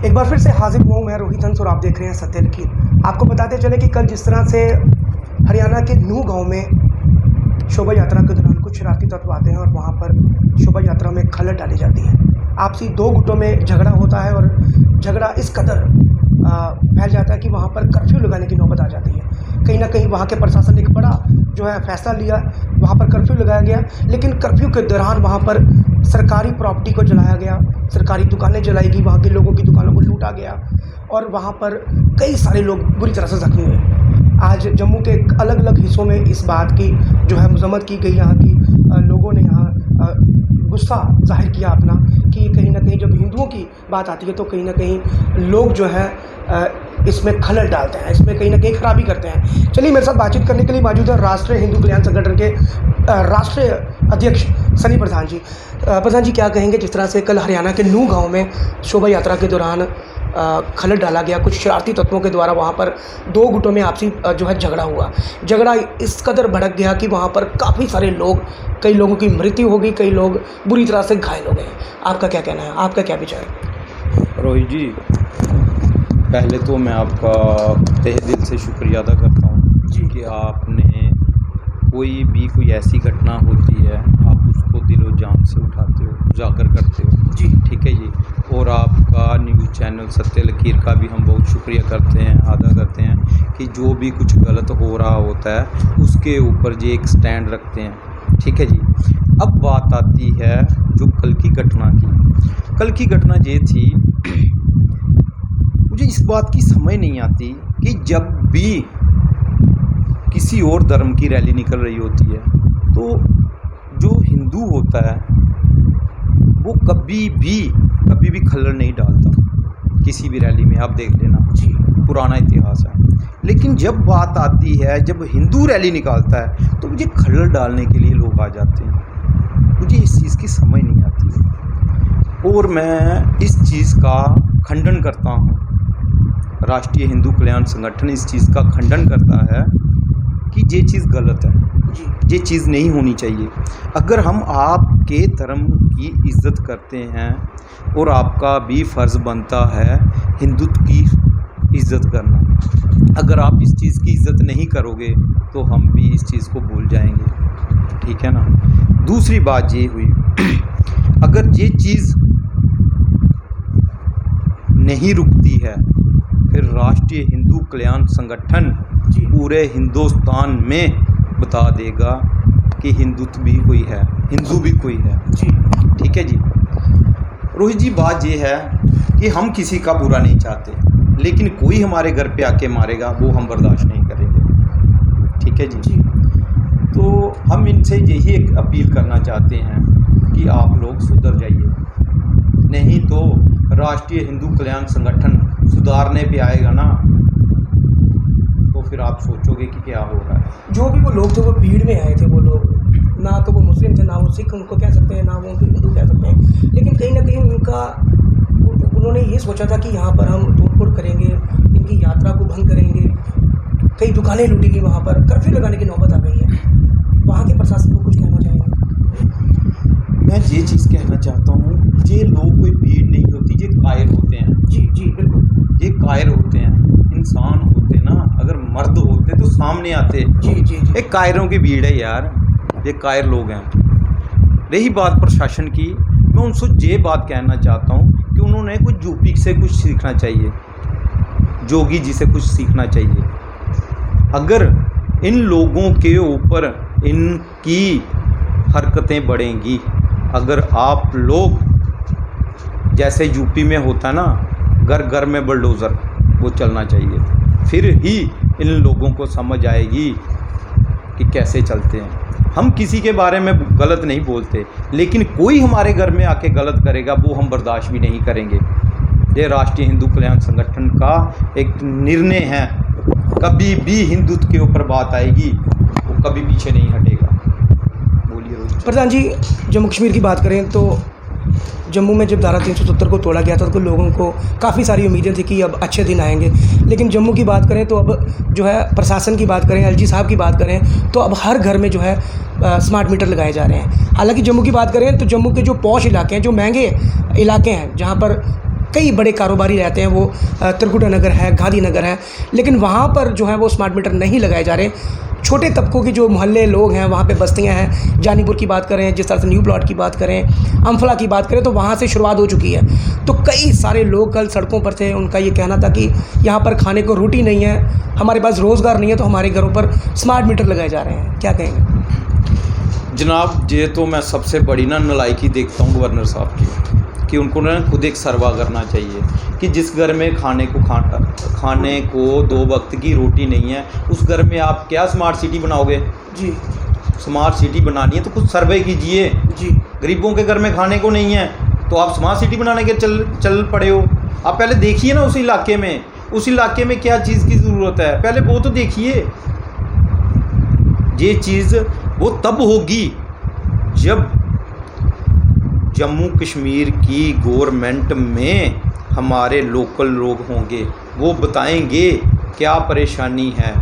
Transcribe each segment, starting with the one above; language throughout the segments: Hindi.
एक बार फिर से हाजिर हुआ हूँ मैं रोहित हंस और आप देख रहे हैं सत्य लकीर। आपको बताते चले कि कल जिस तरह से हरियाणा के नूह गांव में शोभा यात्रा के दौरान कुछ शरारती तत्व आते हैं और वहां पर शोभा यात्रा में खलल डाली जाती है। आपसी दो गुटों में झगड़ा होता है और झगड़ा इस कदर फैल जाता है कि वहाँ पर कर्फ्यू लगाने की नौबत आ जाती है। कहीं ना कहीं वहाँ के प्रशासन ने एक बड़ा जो है फैसला लिया, वहाँ पर कर्फ्यू लगाया गया, लेकिन कर्फ्यू के दौरान वहाँ पर सरकारी प्रॉपर्टी को जलाया गया, सरकारी दुकानें जलाई गई, वहाँ के लोगों की दुकानों को लूटा गया और वहाँ पर कई सारे लोग बुरी तरह से जख्मी हुए। आज जम्मू के अलग अलग हिस्सों में इस बात की जो है मजम्मत की गई, यहाँ की लोगों ने यहाँ गुस्सा जाहिर किया अपना कि कहीं ना कहीं जब हिंदुओं की बात आती है तो कहीं ना कहीं लोग जो है इसमें खलल डालते हैं, इसमें कहीं ना कहीं खराबी करते हैं। चलिए मेरे साथ बातचीत करने के लिए मौजूद है राष्ट्रीय हिंदू कल्याण संगठन के राष्ट्रीय अध्यक्ष सनी प्रधान जी। प्रधान जी, क्या कहेंगे जिस तरह से कल हरियाणा के नूह गांव में शोभा यात्रा के दौरान खलल डाला गया, कुछ शरारती तत्वों के द्वारा वहाँ पर दो गुटों में आपसी जो है झगड़ा हुआ, झगड़ा इस कदर भड़क गया कि वहाँ पर काफ़ी सारे लोग, कई लोगों की मृत्यु हो गई, कई लोग बुरी तरह से घायल हो गए। आपका क्या कहना है, आपका क्या विचार है? रोहित जी, पहले तो मैं आपका तहे दिल से शुक्रिया अदा करता हूँ जी कि आपने कोई ऐसी घटना होती है आप उसको दिलो जान से उठाते हो, उजागर करते हो जी। ठीक है जी। और आपका न्यूज़ चैनल सत्य लकीर का भी हम बहुत शुक्रिया करते हैं, अदा करते हैं कि जो भी कुछ गलत हो रहा होता है उसके ऊपर जी एक स्टैंड रखते हैं। ठीक है जी। अब बात आती है जो कल की घटना की। कल की घटना ये थी, मुझे इस बात की समझ नहीं आती कि जब भी किसी और धर्म की रैली निकल रही होती है तो जो हिंदू होता है वो कभी भी खलल नहीं डालता किसी भी रैली में। आप देख लेना जी, पुराना इतिहास है। लेकिन जब बात आती है, जब हिंदू रैली निकालता है तो मुझे खलल डालने के लिए लोग आ जाते हैं। मुझे इस चीज़ की समझ नहीं आती है और मैं इस चीज़ का खंडन करता हूँ। राष्ट्रीय हिंदू कल्याण संगठन इस चीज़ का खंडन करता है कि ये चीज़ गलत है जी, ये चीज़ नहीं होनी चाहिए। अगर हम आपके धर्म की इज़्ज़त करते हैं और आपका भी फ़र्ज़ बनता है हिंदुत्व की इज़्ज़त करना, अगर आप इस चीज़ की इज़्ज़त नहीं करोगे तो हम भी इस चीज़ को भूल जाएंगे। ठीक है ना। दूसरी बात ये हुई, अगर ये चीज़ नहीं रुकती है फिर राष्ट्रीय हिंदू कल्याण संगठन पूरे हिंदुस्तान में बता देगा कि हिंदुत्व भी कोई है, हिंदू भी कोई है जी। ठीक है जी। रोहित जी, बात ये है कि हम किसी का बुरा नहीं चाहते, लेकिन कोई हमारे घर पे आके मारेगा वो हम बर्दाश्त नहीं करेंगे। ठीक है जी। तो हम इनसे यही एक अपील करना चाहते हैं कि आप लोग सुधर जाइए, नहीं तो राष्ट्रीय हिंदू कल्याण संगठन सुधारने पे आएगा ना तो फिर आप सोचोगे कि क्या होगा। जो भी वो लोग थे वो भीड़ में आए थे, वो लोग ना तो वो मुस्लिम थे, ना वो सिख उनको कह सकते हैं, ना वो उनको हिंदू कह सकते हैं, लेकिन कहीं ना कहीं उन्होंने ये सोचा था कि यहाँ पर हम तोड़फोड़ करेंगे, इनकी यात्रा को भंग करेंगे, कई दुकानें लूटी गई, वहाँ पर कर्फ्यू लगाने की नौबत आ गई है। वहाँ के प्रशासन को कुछ कहना चाहेंगे? मैं ये चीज़ कहना चाहता हूँ, ये लोग कोई भीड़ नहीं होती, ये कायर होते हैं जी जी बिल्कुल, ये कायर होते हैं। इंसान होते ना, अगर मर्द होते तो सामने आते जी जी जी। एक कायरों की भीड़ है यार, ये कायर लोग हैं। रही बात प्रशासन की, मैं उनसे ये बात कहना चाहता हूँ कि उन्होंने कुछ यूपी से कुछ सीखना चाहिए, जोगी जी से कुछ सीखना चाहिए। अगर इन लोगों के ऊपर इनकी हरकतें बढ़ेंगी, अगर आप लोग जैसे यूपी में होता है ना, घर घर में बुलडोज़र, वो चलना चाहिए, फिर ही इन लोगों को समझ आएगी कि कैसे चलते हैं। हम किसी के बारे में गलत नहीं बोलते, लेकिन कोई हमारे घर में आके गलत करेगा वो हम बर्दाश्त भी नहीं करेंगे। ये राष्ट्रीय हिंदू कल्याण संगठन का एक निर्णय है, कभी भी हिंदुत्व के ऊपर बात आएगी वो कभी पीछे नहीं हटेगा। बोलिए रोहित। प्रधान जी, जम्मू कश्मीर की बात करें तो जम्मू में जब धारा 370 को तोड़ा गया था तो लोगों को काफ़ी सारी उम्मीदें थी कि अब अच्छे दिन आएंगे, लेकिन जम्मू की बात करें तो अब जो है प्रशासन की बात करें, एलजी साहब की बात करें तो अब हर घर में जो है स्मार्ट मीटर लगाए जा रहे हैं। हालांकि जम्मू की बात करें तो जम्मू के जो पॉश इलाके हैं, जो महंगे इलाके हैं, जहाँ पर कई बड़े कारोबारी रहते हैं, वो त्रिकुटा नगर है, गांधी नगर है, लेकिन वहाँ पर जो है वो स्मार्ट मीटर नहीं लगाए जा रहे। छोटे तबकों के जो मोहल्ले लोग हैं, वहाँ पे बस्तियाँ हैं, जानीपुर की बात करें, जिस तरह से न्यू प्लॉट की बात करें, अम्फला की बात करें, तो वहाँ से शुरुआत हो चुकी है। तो कई सारे लोग कल सड़कों पर थे, उनका ये कहना था कि यहाँ पर खाने को रोटी नहीं है, हमारे पास रोज़गार नहीं है, तो हमारे घरों पर स्मार्ट मीटर लगाए जा रहे हैं। क्या कहेंगे जनाब? ये तो मैं सबसे बड़ी ना नालायकी देखता हूँ गवर्नर साहब की, कि उनको ना खुद एक सर्वा करना चाहिए कि जिस घर में खाने को 2 वक्त की रोटी नहीं है, उस घर में आप क्या स्मार्ट सिटी बनाओगे? जी, स्मार्ट सिटी बनानी है तो कुछ सर्वे कीजिए। जी, गरीबों के घर में खाने को नहीं है तो आप स्मार्ट सिटी बनाने के चल पड़े हो। आप पहले देखिए ना उस इलाके में क्या चीज़ की ज़रूरत है, पहले वो तो देखिए। ये चीज़ वो तब होगी जब जम्मू कश्मीर की गवर्नमेंट में हमारे लोकल लोग होंगे, वो बताएंगे क्या परेशानी है,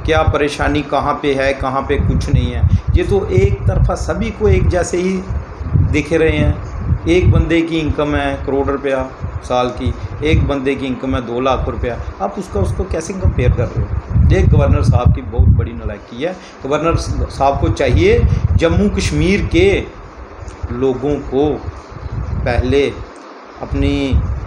क्या परेशानी कहाँ पे है, कहाँ पे कुछ नहीं है। ये तो एक तरफा सभी को एक जैसे ही दिख रहे हैं। एक बंदे की इनकम है 1 करोड़ रुपया साल की, एक बंदे की इनकम है 2 लाख रुपया, आप उसको कैसे कंपेयर कर रहे हो? ये गवर्नर साहब की बहुत बड़ी नालायकी है। गवर्नर साहब को चाहिए जम्मू कश्मीर के लोगों को पहले अपनी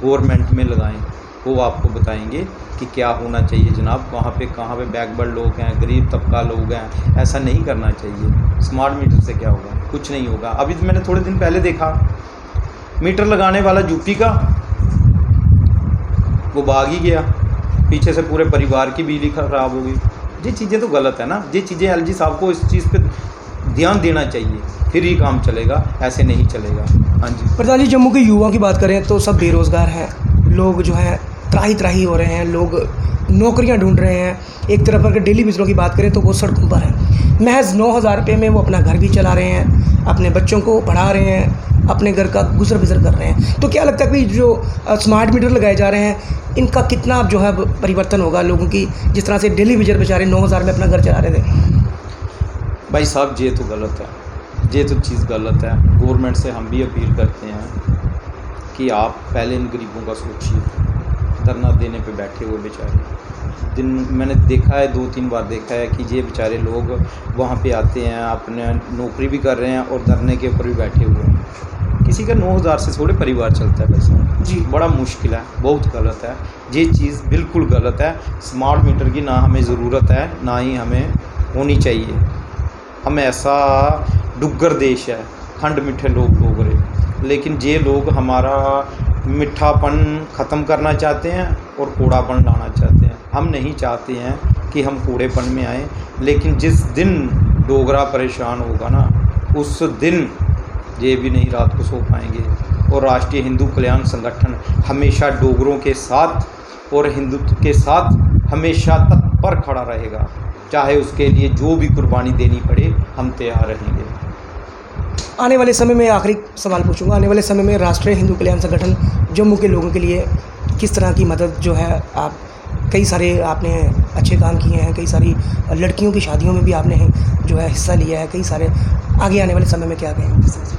गवर्नमेंट में लगाएं, वो आपको बताएंगे कि क्या होना चाहिए जनाब। कहाँ पे बैकवर्ड लोग हैं, गरीब तबका लोग हैं, ऐसा नहीं करना चाहिए। स्मार्ट मीटर से क्या होगा? कुछ नहीं होगा। अभी तो मैंने थोड़े दिन पहले देखा, मीटर लगाने वाला यूपी का वो भाग ही गया, पीछे से पूरे परिवार की बिजली खराब हो गई। ये चीज़ें तो गलत है ना। ये चीज़ें एलजी साहब को इस चीज़ पे ध्यान देना चाहिए, फिर ही काम चलेगा, ऐसे नहीं चलेगा। हाँ जी प्रधान जी, जम्मू के युवाओं की बात करें तो सब बेरोज़गार हैं, लोग जो है त्राही हो रहे हैं, लोग नौकरियां ढूंढ रहे हैं। एक तरफ अगर डेली बिजरों की बात करें तो वो सड़कों पर हैं। महज 9,000 रुपये में वो अपना घर भी चला रहे हैं, अपने बच्चों को पढ़ा रहे हैं, अपने घर का गुजर बसर कर रहे हैं। तो क्या लगता है कि जो स्मार्ट मीटर लगाए जा रहे हैं, इनका कितना जो है परिवर्तन होगा लोगों की, जिस तरह से डेली बिजर बेचारे 9,000 में अपना घर चला रहे थे? भाई साहब, ये तो गलत है, ये तो चीज़ गलत है। गवर्नमेंट से हम भी अपील करते हैं कि आप पहले इन गरीबों का सोचिए। धरना देने पे बैठे हुए बेचारे दिन मैंने देखा है, 2-3 बार देखा है कि ये बेचारे लोग वहाँ पे आते हैं, अपने नौकरी भी कर रहे हैं और धरने के ऊपर भी बैठे हुए हैं। किसी का 9,000 से थोड़े परिवार चलता है पैसा जी, बड़ा मुश्किल है, बहुत गलत है। ये चीज़ बिल्कुल गलत है। स्मार्ट मीटर की ना हमें ज़रूरत है, ना ही हमें होनी चाहिए। हम ऐसा डुग्गर देश है, खंड मीठे लोग रहे, लेकिन ये लोग हमारा मीठापन ख़त्म करना चाहते हैं और कूड़ापन लाना चाहते हैं। हम नहीं चाहते हैं कि हम कूड़ेपन में आएँ, लेकिन जिस दिन डोगरा परेशान होगा ना, उस दिन ये भी नहीं रात को सो पाएंगे। और राष्ट्रीय हिंदू कल्याण संगठन हमेशा डोगरों के साथ और हिंदुत्व के साथ हमेशा तत्पर खड़ा रहेगा, चाहे उसके लिए जो भी कुर्बानी देनी पड़े, हम तैयार रहेंगे। आने वाले समय में आखिरी सवाल पूछूंगा, आने वाले समय में राष्ट्रीय हिंदू कल्याण संगठन जम्मू के लोगों के लिए किस तरह की मदद जो है, आप कई सारे आपने अच्छे काम किए हैं, कई सारी लड़कियों की शादियों में भी आपने जो है हिस्सा लिया है, कई सारे आगे आने वाले समय में क्या कहेंगे?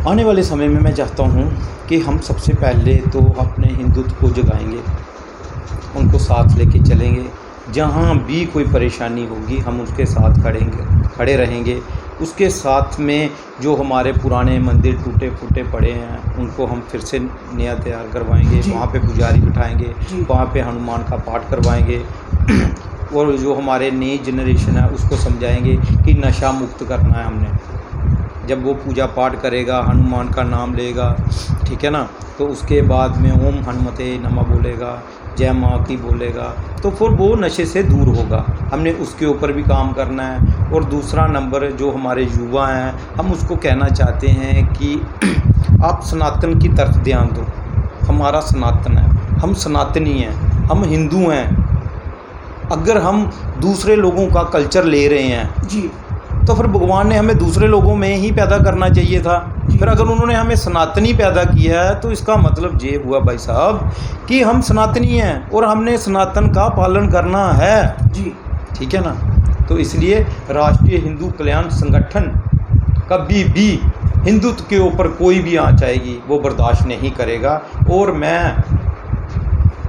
आने वाले समय में मैं चाहता हूँ कि हम सबसे पहले तो अपने हिंदुत्व को जगाएंगे, उनको साथ लेके चलेंगे। जहाँ भी कोई परेशानी होगी हम उसके साथ खड़े रहेंगे। उसके साथ में जो हमारे पुराने मंदिर टूटे फूटे पड़े हैं उनको हम फिर से नया तैयार करवाएंगे, वहाँ पे पुजारी बिठाएंगे, वहाँ पे हनुमान का पाठ करवाएंगे और जो हमारे नई जनरेशन है उसको समझाएंगे कि नशा मुक्त करना है हमने। जब वो पूजा पाठ करेगा, हनुमान का नाम लेगा, ठीक है ना, तो उसके बाद में ओम हनुमते नमः बोलेगा, जय माँ की बोलेगा, तो फिर वो नशे से दूर होगा। हमने उसके ऊपर भी काम करना है। और दूसरा नंबर, जो हमारे युवा हैं, हम उसको कहना चाहते हैं कि आप सनातन की तरफ ध्यान दो। हमारा सनातन है, हम सनातनी हैं, हम हिंदू हैं। अगर हम दूसरे लोगों का कल्चर ले रहे हैं जी, तो फिर भगवान ने हमें दूसरे लोगों में ही पैदा करना चाहिए था। फिर अगर उन्होंने हमें सनातनी पैदा किया है तो इसका मतलब ये हुआ भाई साहब कि हम सनातनी हैं और हमने सनातन का पालन करना है जी, ठीक है ना। तो इसलिए राष्ट्रीय हिंदू कल्याण संगठन कभी भी हिंदुत्व के ऊपर कोई भी आँच आएगी वो बर्दाश्त नहीं करेगा। और मैं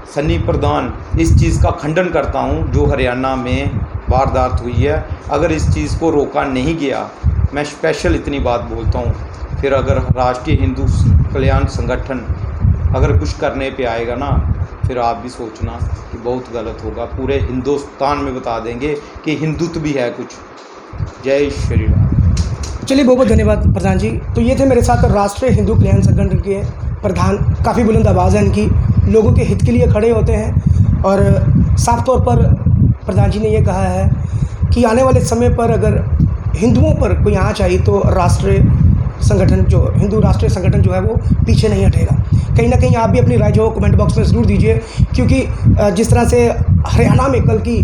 सन्नी प्रधान इस चीज़ का खंडन करता हूँ जो हरियाणा में वारदात हुई है। अगर इस चीज़ को रोका नहीं गया, मैं स्पेशल इतनी बात बोलता हूँ, फिर अगर राष्ट्रीय हिंदू कल्याण संगठन अगर कुछ करने पे आएगा ना, फिर आप भी सोचना कि बहुत गलत होगा। पूरे हिंदुस्तान में बता देंगे कि हिंदुत्व भी है कुछ। जय श्री राम। चलिए, बहुत बहुत धन्यवाद प्रधान जी। तो ये थे मेरे साथ राष्ट्रीय हिंदू कल्याण संगठन के प्रधान। काफ़ी बुलंद आवाज़ है इनकी, लोगों के हित के लिए खड़े होते हैं। और साफ तौर पर प्रधान जी ने ये कहा है कि आने वाले समय पर अगर हिंदुओं पर कोई आँच आई तो राष्ट्रीय संगठन जो हिंदू राष्ट्रीय संगठन जो है वो पीछे नहीं हटेगा। कहीं ना कहीं आप भी अपनी राय जो कमेंट बॉक्स में ज़रूर दीजिए, क्योंकि जिस तरह से हरियाणा में कल की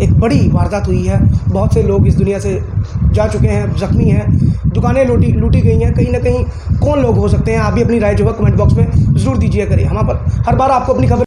एक बड़ी वारदात हुई है, बहुत से लोग इस दुनिया से जा चुके हैं, ज़ख्मी हैं, दुकानें लूटी गई हैं। कहीं ना कहीं कौन लोग हो सकते हैं, आप भी अपनी राय जो है कमेंट बॉक्स में ज़रूर दीजिए करिए। हम पर हर बार आपको अपनी खबर